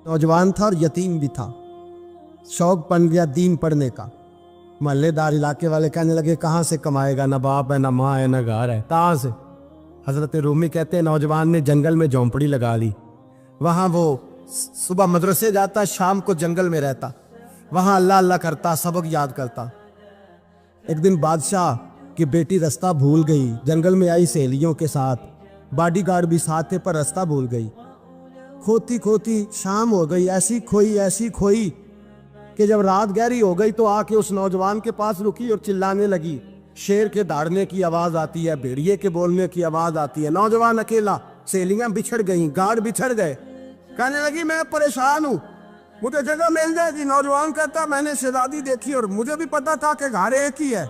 नौजवान था और यतीम भी था। शौक बन गया दीन पढ़ने का। महल्लेदार इलाके वाले कहने लगे कहाँ से कमाएगा, ना बाप है, ना माँ है, ना घर है, कहाँ से। हजरत रूमी कहते हैं नौजवान ने जंगल में झोंपड़ी लगा ली। वहाँ वो सुबह मदरसे जाता, शाम को जंगल में रहता, वहाँ अल्लाह अल्लाह करता, सबक याद करता। एक दिन बादशाह की बेटी रास्ता भूल गई, जंगल में आई सहेलियों के साथ, बॉडीगार्ड भी साथ थे पर रास्ता भूल गई। खोती खोती शाम हो गई, ऐसी खोई कि जब रात गहरी हो गई तो आके उस नौजवान के पास रुकी और चिल्लाने लगी। शेर के दहाड़ने की आवाज आती है, भेड़िए के बोलने की आवाज आती है। नौजवान अकेला, सहेलियां बिछड़ गई, गार्ड बिछड़ गए। कहने लगी मैं परेशान हूँ, मुझे जगह मिल जाएगी। नौजवान कहता मैंने शहजादी देखी और मुझे भी पता था कि घर एक ही है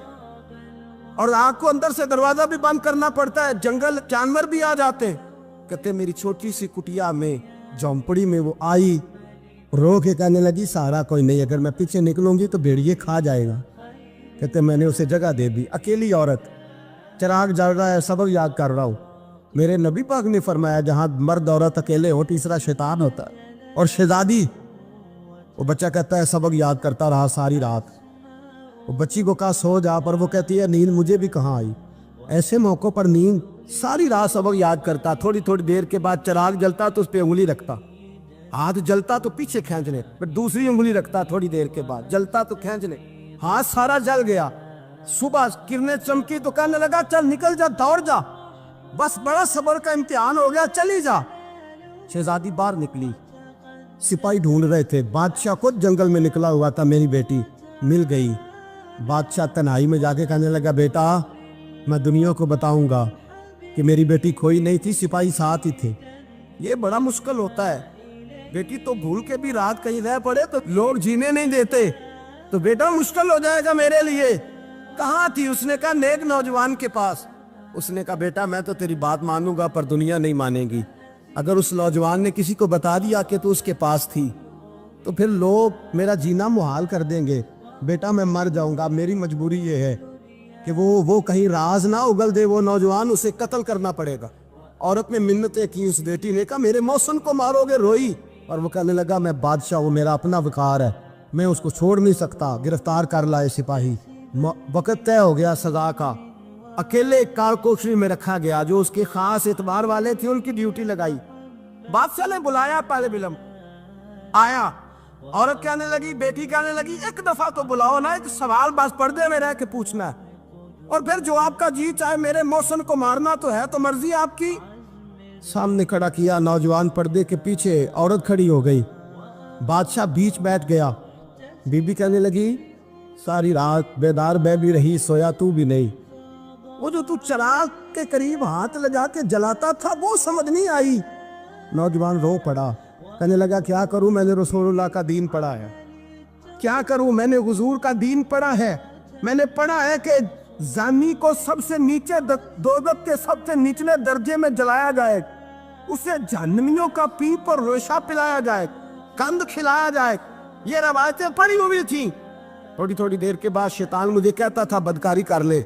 और आग को अंदर से दरवाजा भी बंद करना पड़ता है, जंगल जानवर भी आ जाते हैं। कहते मेरी छोटी सी कुटिया में, झोंपड़ी में वो आई, रो के कहने लगी सहारा कोई नहीं, अगर मैं पीछे निकलूंगी तो भेड़िए खा जाएगा। कहते मैंने उसे जगह दे दी। अकेली औरत, चिराग जल रहा है, सबक याद कर रहा हूँ। मेरे नबी पाक ने फरमाया जहाँ मर्द औरत अकेले हो तीसरा शैतान होता है। और शहजादी, वो बच्चा कहता है सबक याद करता रहा सारी रात। वो बच्ची को कहा सो जा, पर वो कहती है नींद मुझे भी कहाँ आई। ऐसे मौक़ों पर नींद, सारी रात सबक याद करता। थोड़ी थोड़ी देर के बाद चिराग जलता तो उस पर उंगली रखता, हाथ जलता तो पीछे खींचने, फिर दूसरी उंगली रखता, थोड़ी देर के बाद जलता तो खींचने, हाथ सारा जल गया। सुबह किरणें चमकी तो कहने लगा चल निकल जा, दौड़ जा, बस बड़ा सब्र का इम्तिहान हो गया, चली जा। शहजादी बाहर निकली, सिपाही ढूंढ रहे थे। बादशाह खुद जंगल में निकला हुआ था, मेरी बेटी मिल गई। बादशाह तन्हाई में जाके कहने लगा बेटा मैं दुनिया को बताऊंगा कि मेरी बेटी खोई नहीं थी, सिपाही साथ ही थे। ये बड़ा मुश्किल होता है, बेटी तो भूल के भी रात कहीं रह पड़े तो लोग जीने नहीं देते, तो बेटा मुश्किल हो जाएगा मेरे लिए। कहाँ थी? उसने कहा नेक नौजवान के पास। उसने कहा बेटा मैं तो तेरी बात मानूंगा पर दुनिया नहीं मानेगी। अगर उस नौजवान ने किसी को बता दिया कि तू उसके पास थी तो फिर लोग मेरा जीना मुहाल कर देंगे। बेटा मैं मर जाऊंगा, मेरी मजबूरी ये है कि वो कहीं राज ना उगल दे वो नौजवान, उसे कत्ल करना पड़ेगा। औरत ने मिन्नतें की, उस बेटी ने कहा मेरे मौसम को मारोगे, रोई। और वो कहने लगा मैं बादशाह, वो मेरा अपना वकार है, मैं उसको छोड़ नहीं सकता। गिरफ्तार कर लाए सिपाही। वक्त तय हो गया सजा का। अकेले कारकोशरी में रखा गया, जो उसके खास एतबार वाले थे उनकी ड्यूटी लगाई। बादशाह ने बुलाया, पहले बिलम आया। औरत कहने लगी, बेटी कहने लगी एक दफा तो बुलाओ ना, एक सवाल बस पर्दे में रह के पूछना है और फिर जो आपका जी चाहे, मेरे मौसम को मारना तो है, तो मर्जी आपकी। सामने खड़ा किया, नौजवान पर्दे के पीछे, औरत खड़ी हो गई। बादशाह बीच बैठ गया। बीबी कहने लगी सारी रात बेदार मैं भी रही, सोया तू भी नहीं। वो जो तू चिराग के करीब हाथ लगा के जलाता था वो समझ नहीं आई। नौजवान रो पड़ा, कहने लगा क्या करूं, मैंने रसूलुल्लाह का दीन पढ़ा है, क्या करूं, मैंने हुजूर का दीन पढ़ा है। मैंने पढ़ा है कि जानी को सबसे नीचे दोज़ख के सबसे निचले दर्जे में जलाया जाए, उसे जहन्नमियों का पीप और रेशा पिलाया जाए, कंद खिलाया जाए। ये रवायतें पड़ी हुई थी। थोड़ी थोड़ी देर के बाद शैतान मुझे कहता था बदकारी कर ले।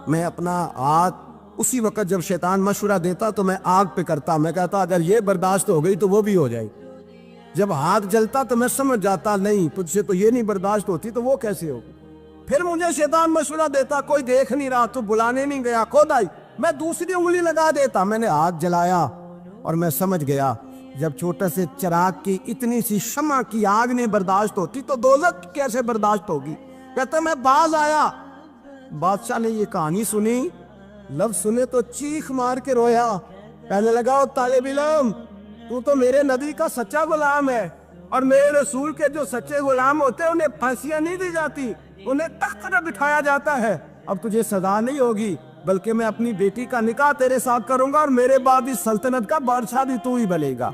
मैं अपना हाथ उसी वक्त जब शैतान मशवरा देता तो मैं आग पे करता। मैं कहता अगर ये बर्दाश्त हो गई तो वो भी हो जाएगी। जब हाथ जलता तो मैं समझ जाता नहीं तुझसे तो ये नहीं बर्दाश्त होती तो वो कैसे होगी। फिर मुझे शैतान मशवरा देता कोई देख नहीं रहा, तो बुलाने नहीं गया, खुद आई, मैं दूसरी उंगली लगा देता। मैंने हाथ जलाया और मैं समझ गया जब छोटे से चिराग की इतनी सी शमा की आग नहीं बर्दाश्त होती तो दोज़ख कैसे बर्दाश्त होगी। कहता मैं बाज आया। बादशाह ने ये कहानी सुनी, लफ्ज सुने तो चीख मार के रोया। कहने लगा तालिब इल्म तू तो मेरे नबी का सच्चा गुलाम है, और मेरे रसूल के जो सच्चे गुलाम होते हैं उन्हें फांसियां नहीं दी जाती, उन्हें तख्त पर बिठाया जाता है। अब तुझे सजा नहीं होगी बल्कि मैं अपनी बेटी का निकाह तेरे साथ करूंगा और मेरे बाद इस सल्तनत का बादशाह भी तू ही बनेगा।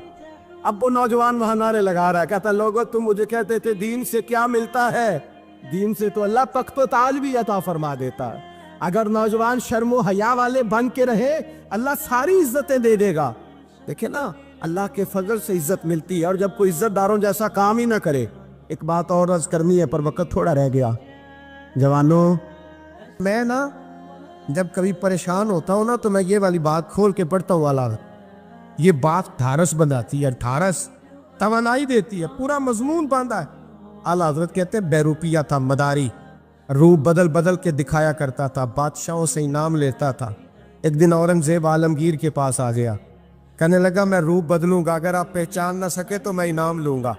अब वो नौजवान वहां नारे लगा रहा है, कहता लोगों तुम मुझे कहते थे दीन से क्या मिलता है, दीन से तो अल्लाह तख्त व ताज भी अता फरमा देता है। अगर नौजवान शर्मो हया वाले बन के रहे अल्लाह सारी इज्जतें दे देगा। देखे ना अल्लाह के फजल से इज्जत मिलती है, और जब कोई इज्जतदारों जैसा काम ही ना करे। एक बात और अर्ज करनी है पर वक्त थोड़ा रह गया। जवानों मैं ना जब कभी परेशान होता हूँ ना तो मैं ये वाली बात खोल के पढ़ता हूँ वाला, ये बात ढारस बनाती है। ढारस توانائی دیتی ہے, پورا مضمون باندھا ہے. اعلیٰ حضرت کہتے ہیں بہروپیہ تھا, مداری, روپ بدل بدل کے دکھایا کرتا تھا, بادشاہوں سے انعام لیتا تھا. ایک دن اورنگزیب عالمگیر کے پاس آ گیا, کہنے لگا میں روپ بدلوں گا, اگر آپ پہچان نہ سکے تو میں انعام لوں گا.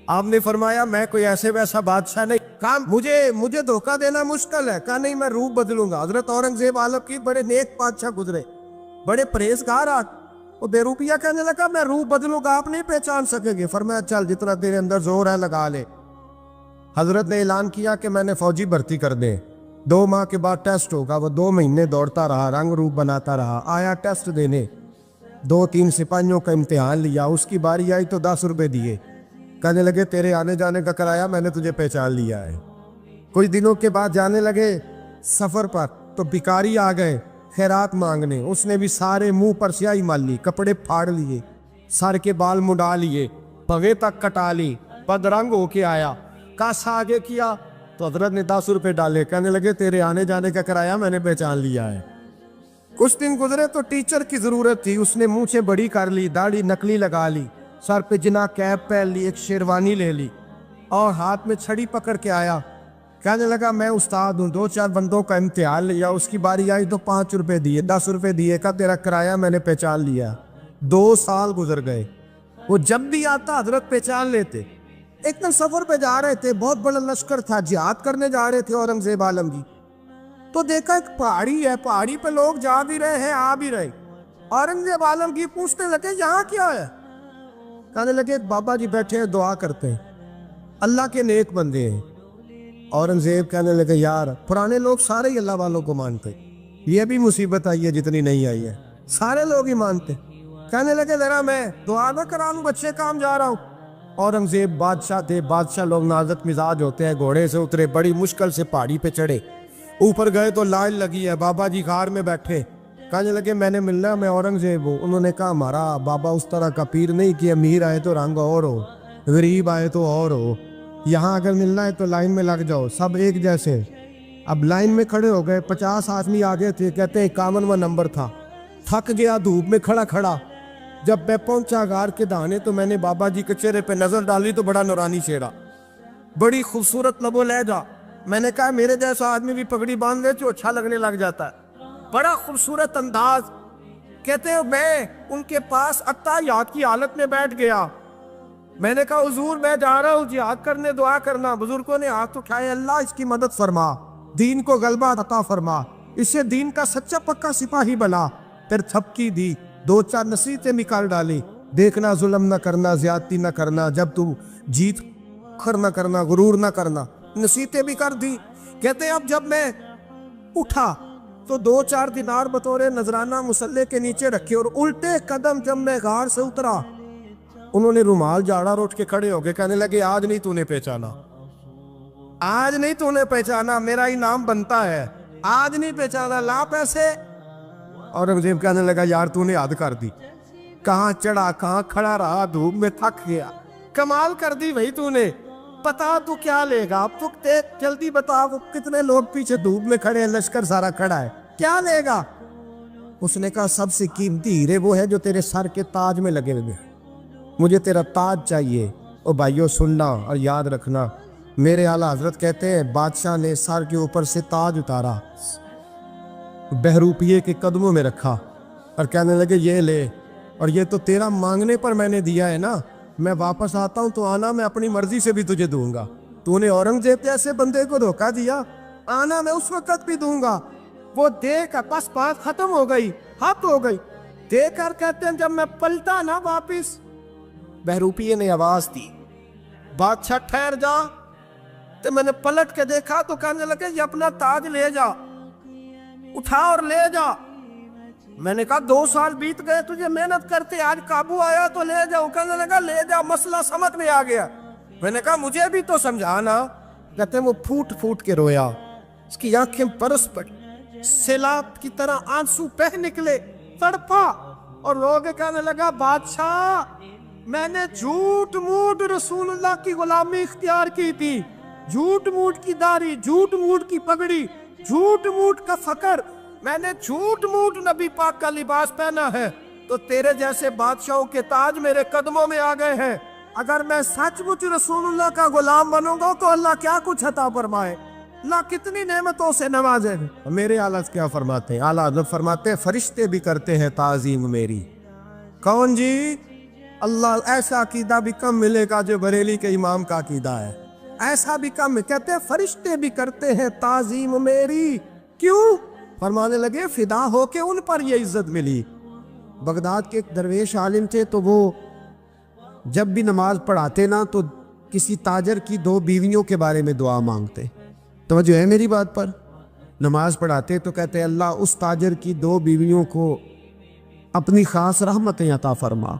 آپ نے فرمایا میں کوئی ایسے ویسا بادشاہ نہیں, کہا مجھے دھوکہ دینا مشکل ہے. کہا نہیں میں روپ بدلوں گا. حضرت اورنگزیب عالمگیر بڑے نیک بادشاہ گزرے, بڑے پرہیزگار. وہ بہروپیہ کہنے لگا میں روپ بدلوں گا, آپ نہیں پہچان سکیں گے. فرمایا چل جتنا تیرے اندر زور ہے لگا لے. حضرت نے اعلان کیا کہ میں نے فوجی بھرتی کر دیں, 2 ماہ کے بعد ٹیسٹ ہوگا. وہ 2 مہینے دوڑتا رہا, رنگ روپ بناتا رہا, آیا ٹیسٹ دینے, 2-3 سپاہیوں کا امتحان لیا. اس کی باری آئی تو 10 روپے دیے, کہنے لگے تیرے آنے جانے کا کرایہ میں نے تجھے پہچان لیا ہے. کچھ دنوں کے بعد جانے لگے سفر پر, تو بھکاری آ گئے خیرات مانگنے. اس نے بھی سارے منہ پر سیاہی مال لی, کپڑے پھاڑ لیے, سر کے بال مڈا لیے, پگے تک کٹا لی, بدرنگ ہو کے آیا. کاسا آگے کیا تو حضرت نے 10 روپے ڈالے, کہنے لگے تیرے آنے جانے کا کرایہ میں نے پہچان لیا ہے. کچھ دن گزرے تو ٹیچر کی ضرورت تھی. اس نے مونچھیں بڑی کر لی, داڑھی نکلی لگا لی, سر پہ جنا کیپ پہن لی, ایک شیروانی لے لی اور ہاتھ میں چھڑی پکڑ کے آیا. کہنے لگا میں استاد ہوں, 2-4 بندوں کا امتحان لیا. اس کی باری آئی تو 5 روپے دیے, 10 روپے دیے, کہا تیرا کرایہ میں نے پہچان لیا. 2 سال گزر گئے. وہ جب بھی آتا حضرت پہچان لیتے. ایک دن سفر پہ جا رہے تھے, بہت بڑا لشکر تھا, جہاد کرنے جا رہے تھے اورنگزیب عالمگیر. تو دیکھا ایک پہاڑی ہے, پہاڑی پہ لوگ جا بھی رہے ہیں آ بھی رہے. اورنگزیب عالمگیر پوچھنے لگے یہاں کیا ہے؟ کہنے لگے بابا جی بیٹھے ہیں دعا کرتے ہیں, اللہ کے نیک بندے ہیں. اورنگزیب کہنے لگے یار پرانے لوگ سارے ہی اللہ والوں کو مانتے, یہ بھی مصیبت آئی ہے جتنی نہیں آئی ہے, سارے لوگ ہی مانتے. کہنے لگے ذرا میں دعا نہ کرا لوں, بچے کام جا رہا ہوں. اورنگزیب بادشاہ تھے, بادشاہ لوگ نازک مزاج ہوتے ہیں. گھوڑے سے اترے, بڑی مشکل سے پہاڑی پہ چڑھے, اوپر گئے تو لائن لگی ہے. بابا جی غار میں بیٹھے, کہنے لگے میں نے ملنا, میں اورنگزیب ہوں. انہوں نے کہا ہمارا بابا اس طرح کا پیر نہیں کہ امیر آئے تو رنگ اور ہو, غریب آئے تو اور ہو. یہاں اگر ملنا ہے تو لائن میں لگ جاؤ, سب ایک جیسے. اب لائن میں کھڑے ہو گئے, 50 آدمی آگے تھے, کہتے ہیں 51واں نمبر تھا. تھک گیا دھوپ میں کھڑا کھڑا. جب میں پہنچا غار کے دہانے تو میں نے بابا جی کے چہرے پہ نظر ڈالی تو بڑا نورانی چہرہ, بڑی خوبصورت لب و لہجہ. میں نے کہا میرے جیسا آدمی بھی پگڑی باندھ لے تو اچھا لگنے لگ جاتا ہے, بڑا خوبصورت انداز. کہتے ہیں میں ان کے پاس اتحیات کی حالت میں بیٹھ گیا. میں نے کہا حضور میں جا رہا ہوں جہاد کرنے, دعا کرنا. بزرگوں نے ہاتھ اٹھائے, اللہ اس کی مدد فرما, دین کو غلبہ عطا فرما, اسے دین کا سچا پکا سپاہی بنا. پھر تھپکی دی, 2-4 نصیحتیں نکال ڈالی, دیکھنا ظلم نہ کرنا, زیادتی نہ کرنا, جب تم جیت کر نہ کرنا, غرور نہ کرنا, نصیحتیں بھی کر دی. کہتے ہیں اب جب میں اٹھا تو 2-4 دینار بطور نذرانہ مسلح کے نیچے رکھے, اور الٹے قدم جب میں غار سے اترا انہوں نے رومال جھاڑا اور اٹھ کے کھڑے ہو گئے. کہنے لگے آج نہیں تو نے پہچانا, آج نہیں تو نے پہچانا, میرا انعام بنتا ہے, آج نہیں پہچانا, لا پیسے. اورنگزیب کہنے لگا یار تو نے حد کر دی, کہاں چڑھا کہاں کھڑا رہا, دھوپ میں تھک گیا, کمال کر دی بھائی تو نے. پتا تو کیا لے گا, اب تو جلدی بتا, وہ کتنے لوگ پیچھے دھوپ میں کھڑے ہیں, لشکر سارا کھڑا ہے, کیا لے گا؟ اس نے کہا سب سے قیمتی ہیرے وہ ہے جو تیرے سر کے تاج میں لگے ہوئے, مجھے تیرا تاج چاہیے. او بھائیو سننا اور یاد رکھنا, میرے اعلیٰ حضرت کہتے ہیں بادشاہ نے سر کے اوپر سے تاج اتارا, بہروپیے کے قدموں میں رکھا اور کہنے لگے یہ لے, اور یہ تو تیرا مانگنے پر میں نے دیا ہے نا, میں واپس آتا ہوں تو آنا میں اپنی مرضی سے بھی تجھے دوں گا. تو نے اورنگزیب جیسے بندے کو دھوکہ دیا, آنا میں اس وقت بھی دوں گا. وہ دے کر بس بات ختم ہو گئی, حق ہو گئی. دے کر کہتے ہیں جب میں پلٹا نا واپس, بہروپیے نے آواز دی بادشاہ ٹھہر جا. تو میں نے پلٹ کے دیکھا تو کہنے لگے یہ اپنا تاج لے جا, اٹھا اور لے جا. میں نے کہا 2 سال بیت گئے تجھے محنت کرتے, آج قابو آیا تو لے جاؤ. کہنے لگا لے جا, مسئلہ سمجھ میں آ گیا. میں نے کہا مجھے بھی تو سمجھانا. کہتے ہیں وہ پھوٹ پھوٹ کے رویا, اس کی آنکھیں برس پڑی, سیلاب کی طرح آنسو بہہ نکلے, تڑپا اور رو کے کہنے لگا بادشاہ میں نے جھوٹ موٹ رسول اللہ کی غلامی اختیار کی تھی, جھوٹ موٹ کی داڑھی, جھوٹ موٹ کی پگڑی, جھوٹ موٹ کا فقر, میں نے جھوٹ موٹ نبی پاک کا لباس پہنا ہے, تو تیرے جیسے بادشاہوں کے تاج میرے قدموں میں آ گئے ہیں. अगर मैं सचमुच रसूलुल्लाह का गुलाम बनूंगा तो अल्लाह क्या कुछ अता फरमाए, अल्लाह कितनी नेमतों से नवाजे। मेरे आला क्या फरमाते हैं, आला हज़रत फरमाते हैं फरिश्ते भी करते हैं ताज़ीम मेरी। कौन जी? अल्लाह। ऐसा अकीदा भी कम मिलेगा जो बरेली के इमाम का अकीदा है, ऐसा भी कम। कहते हैं फरिश्ते भी करते हैं ताज़ीम मेरी। क्यों? फरमाने लगे फिदा हो के उन पर ये इज्जत मिली। बगदाद के एक दरवेश आलिम थे, तो वो जब भी नमाज पढ़ाते ना तो किसी ताजर की 2 बीवियों के बारे में दुआ मांगते। तवज्जो है मेरी बात पर? नमाज पढ़ाते तो कहते अल्लाह उस ताजर की 2 बीवियों को अपनी खास रहमतें अता फरमा।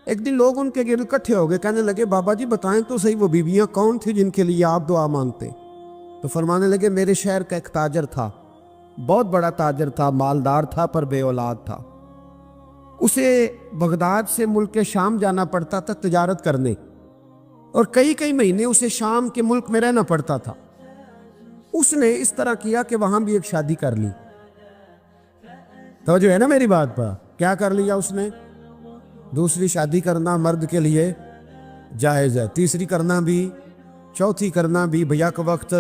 एक दिन लोग उनके गिर्द इकट्ठे हो गए, कहने लगे बाबा जी बताएं तो सही वो बीवियां कौन थी जिनके लिए आप दुआ मांगते? तो फरमाने लगे मेरे शहर का एक ताजर था, बहुत बड़ा ताजर था, मालदार था पर बे औलाद था। उसे बगदाद से मुल्क शाम जाना पड़ता था तिजारत करने, और कई कई महीने उसे शाम के मुल्क में रहना पड़ता था। उसने इस तरह किया कि वहां भी एक शादी कर ली। तो जो है ना मेरी बात पर, क्या कर लिया उसने? दूसरी शादी करना मर्द के लिए जायज़ है, तीसरी करना भी, चौथी करना भी भैया के वक्त,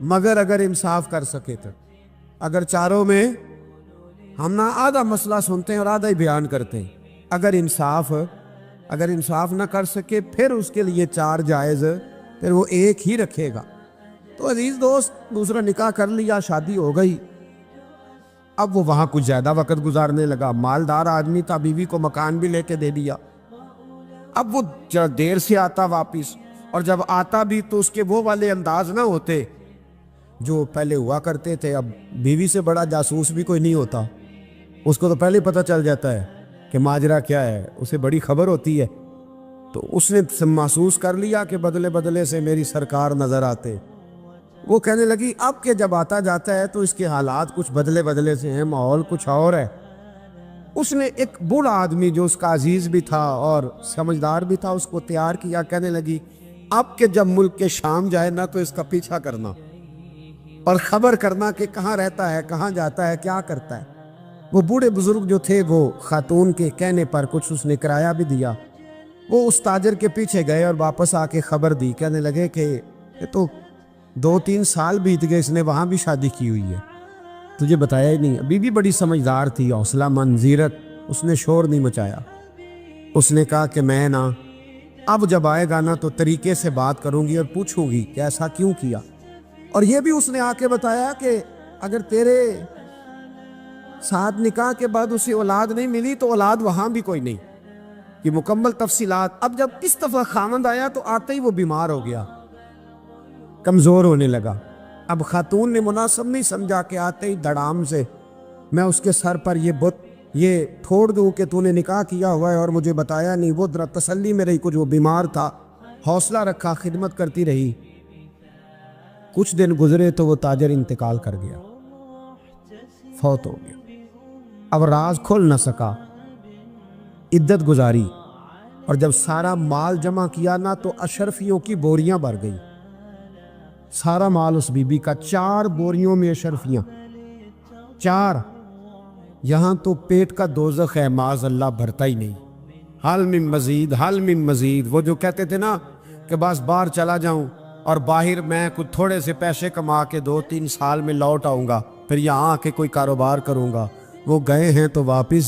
मगर अगर इंसाफ कर सके तो। अगर चारों में हम ना आधा मसला सुनते हैं और आधा ही बयान करते हैं, अगर इंसाफ ना कर सके फिर उसके लिए 4 जायज़, फिर वो एक ही रखेगा। तो अजीज दोस्त, दूसरा निकाह कर लिया, शादी हो गई। अब वो वहाँ कुछ ज़्यादा वक्त गुजारने लगा, मालदार आदमी था, बीवी को मकान भी लेके दे दिया। अब वो जरा देर से आता वापिस, और जब आता भी तो उसके वो वाले अंदाज ना होते जो पहले हुआ करते थे। अब बीवी से बड़ा जासूस भी कोई नहीं होता, उसको तो पहले पता चल जाता है कि माजरा क्या है, उसे बड़ी खबर होती है। तो उसने महसूस कर लिया कि बदले बदले से मेरी सरकार नज़र आते। वो कहने लगी अब के जब आता जाता है तो इसके हालात कुछ बदले बदले से हैं, माहौल कुछ और है। उसने एक बूढ़ा आदमी जो उसका अजीज़ भी था और समझदार भी था उसको तैयार किया। कहने लगी अब के जब मुल्क के शाम जाए ना तो इसका पीछा करना और ख़बर करना कि कहाँ रहता है, कहाँ जाता है, क्या करता है। वो बूढ़े बुजुर्ग जो थे वो खातून के कहने पर कुछ उसने किराया भी दिया। वो उस ताजर के पीछे गए और वापस आके खबर दी। कहने लगे कि ये तो 2-3 साल बीत गए, इसने वहाँ भी शादी की हुई है, तुझे बताया ही नहीं। बीवी बड़ी समझदार थी, हौसला मंद, ज़ीरत, उसने शोर नहीं मचाया। उसने कहा कि मैं ना अब जब आएगा ना तो तरीके से बात करूँगी और पूछूंगी कि ऐसा क्यों किया। और ये भी उसने आके बताया कि अगर तेरे साथ निकाह के बाद उसे औलाद नहीं मिली तो औलाद वहाँ भी कोई नहीं, कि मुकम्मल तफसीलात। अब जब इस दफ़ा खामद आया तो आते ही वो बीमार हो गया, कमज़ोर होने लगा। अब खातून ने मुनासिब नहीं समझा कि आते ही धड़ाम से मैं उसके सर पर ये ठोड़ दूँ कि तूने निकाह किया हुआ है और मुझे बताया नहीं। वो जरा तसल्ली में रही, कुछ वो बीमार था, हौसला रखा, खिदमत करती रही। कुछ दिन गुजरे तो वो ताजर इंतकाल कर गया, फौत हो गया। अब राज खोल न सका, इद्दत गुजारी, और जब सारा माल जमा किया ना तो अशरफियों की बोरियां भर गई। सारा माल उस बीबी का, 4 बोरियों में अशरफियां, 4। यहाँ तो पेट का दोज़ख है, माज़ अल्लाह, भरता ही नहीं। हाल मिन मजीद, हाल मिन मजीद। वो जो कहते थे ना कि बस बाहर चला जाऊं और बाहर मैं कुछ थोड़े से पैसे कमा के 2-3 साल में लौट आऊँगा, फिर यहाँ आके कोई कारोबार करूँगा, वो गए हैं तो वापस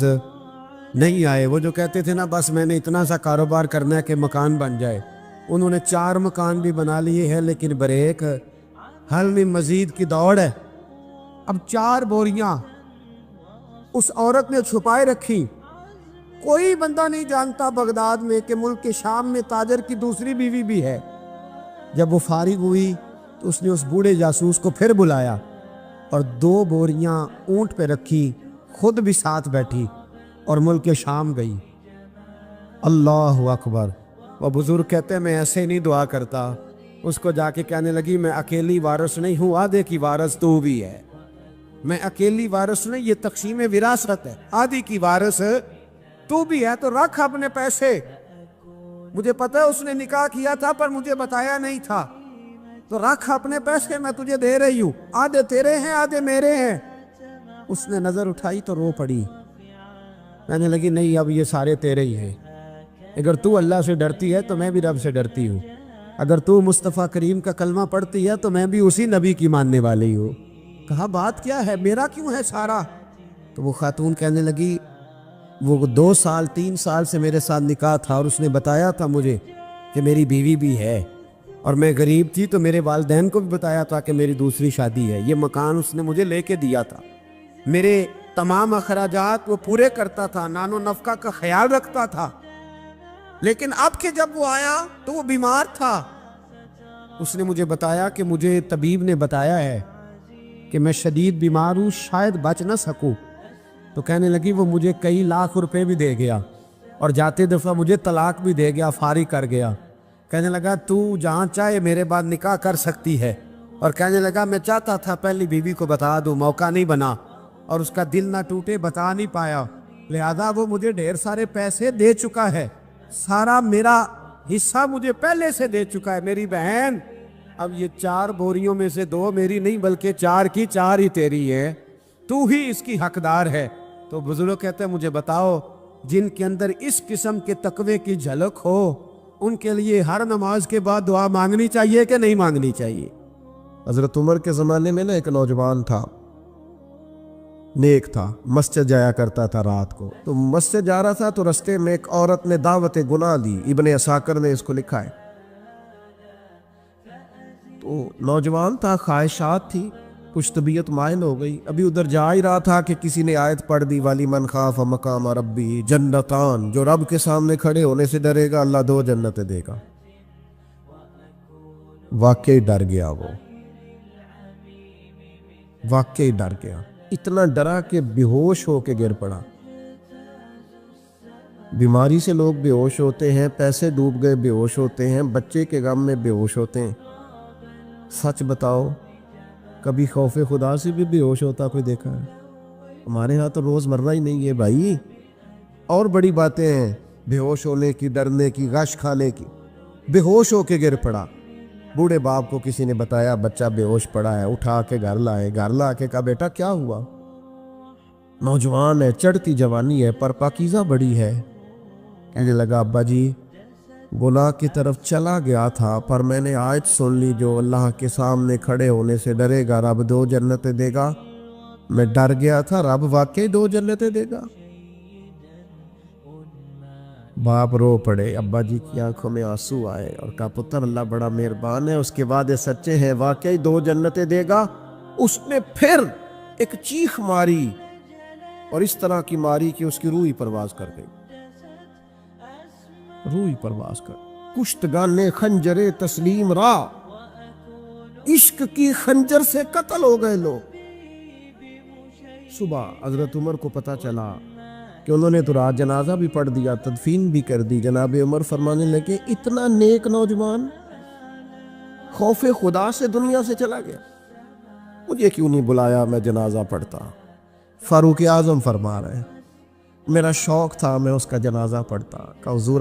नहीं आए। वो जो कहते थे ना बस मैंने इतना सा कारोबार करना है कि मकान बन जाए, उन्होंने 4 मकान भी बना लिए हैं, लेकिन ब्रेक हल में मजीद की दौड़ है। अब 4 बोरियां उस औरत ने छुपाए रखी। कोई बंदा नहीं जानता बगदाद में कि मुल्क के शाम में ताजर की दूसरी बीवी भी है। जब वो फारिग हुई तो उसने उस बूढ़े जासूस को फिर बुलाया और 2 बोरियां ऊंट पे रखी, खुद भी साथ बैठी और मुल्क के शाम गई। अल्लाह अकबर। वह बुजुर्ग कहते हैं मैं ऐसे नहीं दुआ करता। उसको जाके कहने लगी मैं अकेली वारिस नहीं हूँ, आधे की वारिस तू भी है। मैं अकेली वारिस नहीं, ये तक़सीम विरासत है, आधी की वारिस तू भी है। तो रख अपने पैसे, मुझे पता है उसने निकाह किया था पर मुझे बताया नहीं था, तो रख अपने पैसे, मैं तुझे दे रही हूँ, आधे तेरे हैं आधे मेरे हैं। उसने नजर उठाई तो रो पड़ी, कहने लगी नहीं अब ये सारे तेरे ही हैं, اگر تو اللہ سے ڈرتی ہے تو میں بھی رب سے ڈرتی ہوں، اگر تو مصطفیٰ کریم کا کلمہ پڑھتی ہے تو میں بھی اسی نبی کی ماننے والی ہوں۔ کہا بات کیا ہے، میرا کیوں ہے سارا؟ تو وہ خاتون کہنے لگی وہ 2 سال 3 سال سے میرے ساتھ نکاح تھا اور اس نے بتایا تھا مجھے کہ میری بیوی بھی ہے، اور میں غریب تھی تو میرے والدین کو بھی بتایا تھا کہ میری دوسری شادی ہے۔ یہ مکان اس نے مجھے لے کے دیا تھا، میرے تمام اخراجات وہ پورے کرتا تھا، نان و نفقہ کا خیال رکھتا تھا، لیکن اب کہ جب وہ آیا تو وہ بیمار تھا۔ اس نے مجھے بتایا کہ مجھے طبیب نے بتایا ہے کہ میں شدید بیمار ہوں، شاید بچ نہ سکوں۔ تو کہنے لگی وہ مجھے کئی لاکھ روپے بھی دے گیا اور جاتے دفعہ مجھے طلاق بھی دے گیا، فارغ کر گیا۔ کہنے لگا تو جہاں چاہے میرے بعد نکاح کر سکتی ہے، اور کہنے لگا میں چاہتا تھا پہلی بیوی کو بتا دوں، موقع نہیں بنا اور اس کا دل نہ ٹوٹے، بتا نہیں پایا، لہذا وہ مجھے ڈھیر سارے پیسے دے چکا ہے، سارا میرا حصہ مجھے پہلے سے دے چکا ہے۔ میری بہن اب یہ 4 بوریوں میں سے 2 میری نہیں بلکہ 4 کی 4 ہی تیری ہے، تو ہی اس کی حقدار ہے۔ تو بزرگ کہتے ہیں مجھے بتاؤ جن کے اندر اس قسم کے تقوی کی جھلک ہو ان کے لیے ہر نماز کے بعد دعا مانگنی چاہیے کہ نہیں مانگنی چاہیے؟ حضرت عمر کے زمانے میں ایک نوجوان تھا، نیک تھا، مسجد جایا کرتا تھا رات کو۔ تو مسجد جا رہا تھا تو رستے میں ایک عورت نے دعوت گناہ دی، ابن عساکر نے اس کو لکھا ہے۔ تو نوجوان تھا، خواہشات تھی، کچھ طبیعت مائل ہو گئی، ابھی ادھر جا ہی رہا تھا کہ کسی نے آیت پڑھ دی والی من خاف مقام ربی جنتان، جو رب کے سامنے کھڑے ہونے سے ڈرے گا اللہ 2 جنتیں دے گا۔ واقعی ڈر گیا، وہ واقعی ڈر گیا، اتنا ڈرا کہ بے ہوش ہو کے گر پڑا۔ بیماری سے لوگ بے ہوش ہوتے ہیں، پیسے ڈوب گئے بے ہوش ہوتے ہیں، بچے کے غم میں بے ہوش ہوتے ہیں۔ سچ بتاؤ کبھی خوف خدا سے بھی بے ہوش ہوتا کوئی دیکھا ہے؟ ہمارے ہاں تو روز مرہ ہی نہیں ہے بھائی، اور بڑی باتیں ہیں بے ہوش ہونے کی، ڈرنے کی، غش کھانے کی۔ بے ہوش ہو کے گر پڑا، بوڑھے باپ کو کسی نے بتایا بچہ بے ہوش پڑا ہے، اٹھا کے گھر لائے، گھر لا کے کہا بیٹا کیا ہوا؟ نوجوان ہے، چڑھتی جوانی ہے پر پاکیزہ بڑی ہے۔ کہنے لگا ابا جی گناہ کی طرف چلا گیا تھا پر میں نے آیت سن لی جو اللہ کے سامنے کھڑے ہونے سے ڈرے گا رب 2 جنتیں دے گا، میں ڈر گیا تھا، رب واقعی 2 جنتیں دے گا۔ باپ رو پڑے، ابا جی کی آنکھوں میں آنسو آئے اور کہا پتر اللہ بڑا مہربان ہے، اس کے وعدے سچے ہیں، واقعی 2 جنتیں دے گا۔ اس نے پھر ایک چیخ ماری اور اس طرح کی ماری کہ اس کی روح ہی پرواز کر گئی، روح ہی پرواز کر۔ کشتگان خنجر تسلیم را، عشق کی خنجر سے قتل ہو گئے لوگ۔ صبح حضرت عمر کو پتہ چلا کہ انہوں نے تو رات جنازہ بھی پڑھ دیا، تدفین بھی کر دی۔ جناب عمر فرمانے لگے اتنا نیک نوجوان خوف خدا سے دنیا سے چلا گیا، مجھے کیوں نہیں بلایا میں جنازہ پڑھتا؟ فاروق اعظم فرما رہے ہیں میرا شوق تھا میں اس کا جنازہ پڑھتا۔ کہ حضور